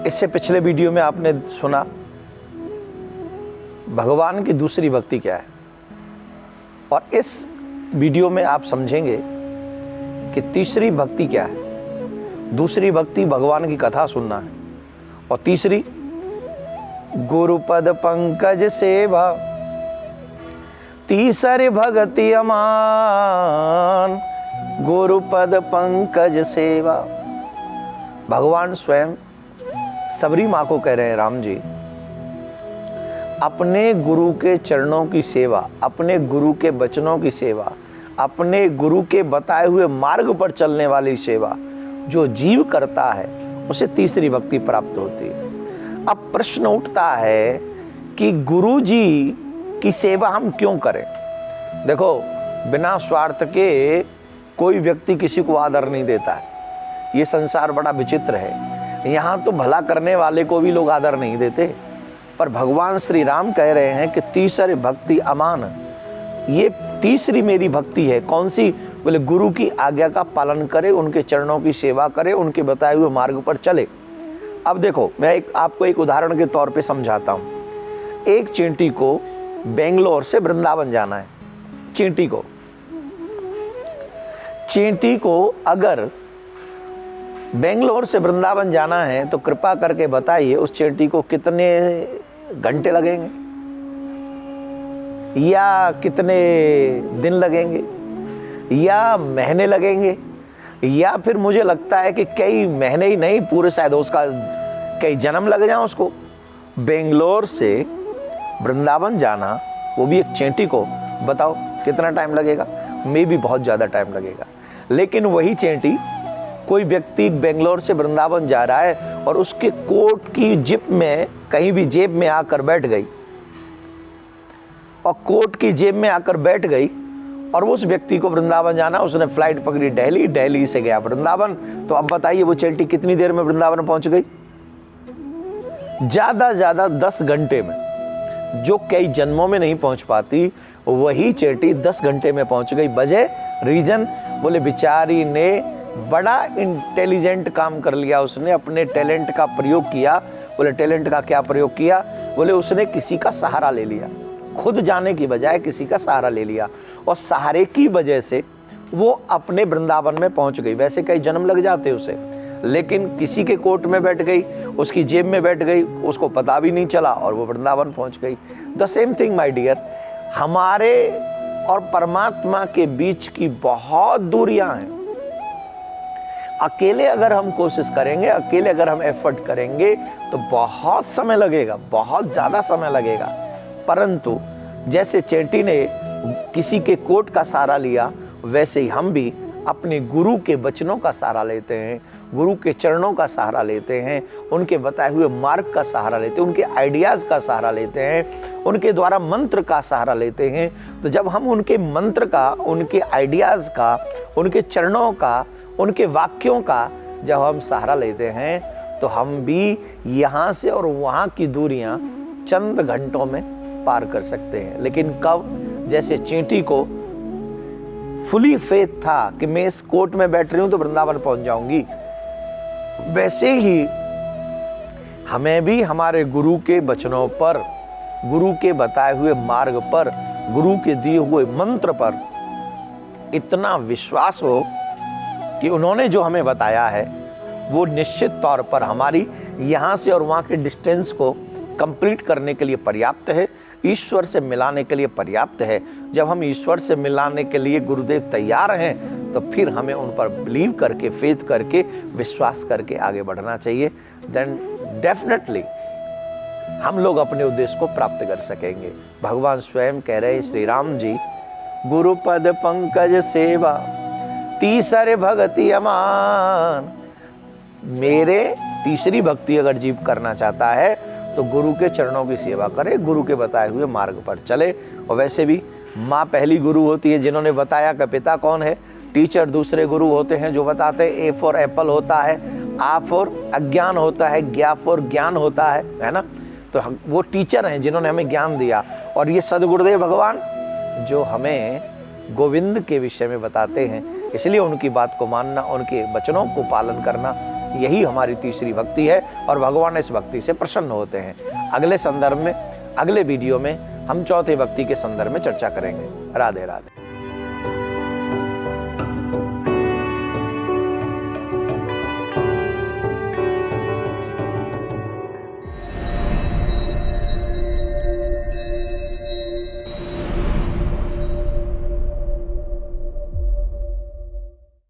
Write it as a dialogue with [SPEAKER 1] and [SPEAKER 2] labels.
[SPEAKER 1] इससे पिछले वीडियो में आपने सुना भगवान की दूसरी भक्ति क्या है, और इस वीडियो में आप समझेंगे कि तीसरी भक्ति क्या है। दूसरी भक्ति भगवान की कथा सुनना है, और तीसरी गुरुपद पंकज सेवा, तीसरी भक्ति अमान गुरुपद पंकज सेवा। भगवान स्वयं सबरी माँ को कह रहे हैं, राम जी अपने गुरु के चरणों की सेवा, अपने गुरु के वचनों की सेवा, अपने गुरु के बताए हुए मार्ग पर चलने वाली सेवा जो जीव करता है उसे तीसरी भक्ति प्राप्त होती है। अब प्रश्न उठता है कि गुरु जी की सेवा हम क्यों करें। देखो, बिना स्वार्थ के कोई व्यक्ति किसी को आदर नहीं देता है। ये संसार बड़ा विचित्र है, यहाँ तो भला करने वाले को भी लोग आदर नहीं देते। पर भगवान श्री राम कह रहे हैं कि तीसरी भक्ति अमान, ये तीसरी मेरी भक्ति है। कौन सी? बोले गुरु की आज्ञा का पालन करे, उनके चरणों की सेवा करे, उनके बताए हुए मार्ग पर चले। अब देखो, मैं आपको एक उदाहरण के तौर पे समझाता हूँ। एक चींटी को बेंगलोर से वृंदावन जाना है। चींटी को अगर बेंगलोर से वृंदावन जाना है तो कृपा करके बताइए उस चींटी को कितने घंटे लगेंगे या कितने दिन लगेंगे या महीने लगेंगे, या फिर मुझे लगता है कि कई महीने ही नहीं, पूरे शायद उसका कई जन्म लग जाए उसको। बेंगलोर से वृंदावन जाना, वो भी एक चींटी को, बताओ कितना टाइम लगेगा? मे भी बहुत ज़्यादा टाइम लगेगा। लेकिन वही चींटी, कोई व्यक्ति बेंगलोर से वृंदावन जा रहा है और उसके कोट की जिप में, कहीं भी जेब में आकर बैठ गई, और कोट की जेब में आकर बैठ गई, और उस व्यक्ति को वृंदावन जाना, उसने फ्लाइट पकड़ी दिल्ली, दिल्ली से गया वृंदावन। तो अब बताइए वो चींटी कितनी देर में वृंदावन पहुंच गई? ज्यादा 10 घंटे में। जो कई जन्मों में नहीं पहुंच पाती, वही चींटी 10 घंटे में पहुंच गई। वजह, रीजन, बोले बेचारी ने बड़ा इंटेलिजेंट काम कर लिया, उसने अपने टैलेंट का प्रयोग किया। बोले टैलेंट का क्या प्रयोग किया? बोले उसने किसी का सहारा ले लिया, खुद जाने की बजाय किसी का सहारा ले लिया, और सहारे की वजह से वो अपने वृंदावन में पहुंच गई। वैसे कई जन्म लग जाते उसे, लेकिन किसी के कोट में बैठ गई, उसकी जेब में बैठ गई, उसको पता भी नहीं चला और वो वृंदावन पहुंच गई। The same thing my dear, हमारे और परमात्मा के बीच की बहुत दूरियां हैं। अकेले अगर हम कोशिश करेंगे, अकेले अगर हम एफर्ट करेंगे तो बहुत समय लगेगा, बहुत ज्यादा समय लगेगा। परंतु जैसे चींटी ने किसी के कोट का सहारा लिया, वैसे ही हम भी अपने गुरु के वचनों का सहारा लेते हैं, गुरु के चरणों का सहारा लेते हैं, उनके बताए हुए मार्ग का सहारा लेते हैं, उनके आइडियाज़ का सहारा लेते हैं, उनके द्वारा मंत्र का सहारा लेते हैं। तो जब हम उनके मंत्र का, उनके आइडियाज़ का, उनके चरणों का, उनके वाक्यों का जब हम सहारा लेते हैं, तो हम भी यहाँ से और वहाँ की दूरियाँ चंद घंटों में पार कर सकते हैं। लेकिन कब? जैसे चींटी को फुली फेथ था कि मैं इस कोट में बैठ रही हूं तो वृंदावन पहुंच जाऊंगी, वैसे ही हमें भी हमारे गुरु के वचनों पर, गुरु के बताए हुए मार्ग पर, गुरु के दिए हुए मंत्र पर इतना विश्वास हो कि उन्होंने जो हमें बताया है वो निश्चित तौर पर हमारी यहाँ से और वहाँ के डिस्टेंस को कंप्लीट करने के लिए पर्याप्त है, ईश्वर से मिलाने के लिए पर्याप्त है। जब हम ईश्वर से मिलाने के लिए गुरुदेव तैयार हैं, तो फिर हमें उन पर बिलीव करके, फेथ करके, विश्वास करके आगे बढ़ना चाहिए। देन डेफिनेटली हम लोग अपने उद्देश्य को प्राप्त कर सकेंगे। भगवान स्वयं कह रहे, श्री राम जी, गुरुपद पंकज सेवा, तीसरे भक्ति अमान। मेरे तीसरी भक्ति अगर जीव करना चाहता है तो गुरु के चरणों की सेवा करे, गुरु के बताए हुए मार्ग पर चले। और वैसे भी माँ पहली गुरु होती है जिन्होंने बताया कि पिता कौन है। टीचर दूसरे गुरु होते हैं जो बताते हैं। ए फॉर एप्पल होता है, आ फॉर अज्ञान होता है, ज्ञा फॉर ज्ञान होता है ना। तो वो टीचर हैं जिन्होंने हमें ज्ञान दिया, और ये सदगुरुदेव भगवान जो हमें गोविंद के विषय में बताते हैं। इसलिए उनकी बात को मानना, उनके वचनों को पालन करना, यही हमारी तीसरी भक्ति है और भगवान इस भक्ति से प्रसन्न होते हैं। अगले संदर्भ में, अगले वीडियो में हम चौथे भक्ति के संदर्भ में चर्चा करेंगे। राधे राधे।